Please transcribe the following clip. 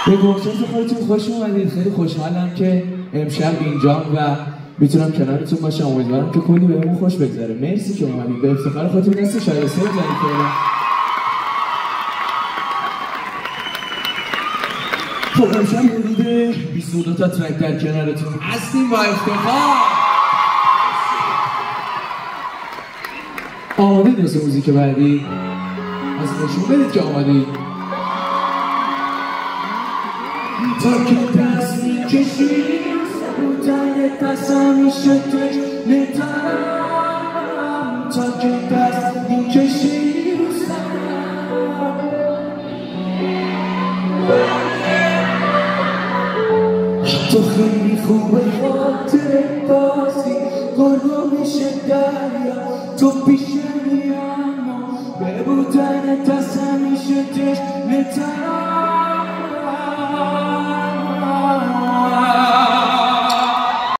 به گفتید خودتون خوش اومدید. خیلی خوشحالم که امشب اینجام و میتونم کنارتون باشم. امیدوارم که کلی بهمون خوش بگذره. مرسی که اومدید. به افتخار خودتون دست شایسته بزنید فعلا. خب امشب حدود 22 تا ترک در کنارتون هستیم با افتخار. آمادید واسه موزیک بعدی؟ از نشون بدید که آمادید. تا که دست میکشی بودن دستم میشه نترم. تا که دست میکشی تو خیلی خوبه خاطر بازی گرگو میشه دریا تو پیشه میام به بودن دستم میشه نترم.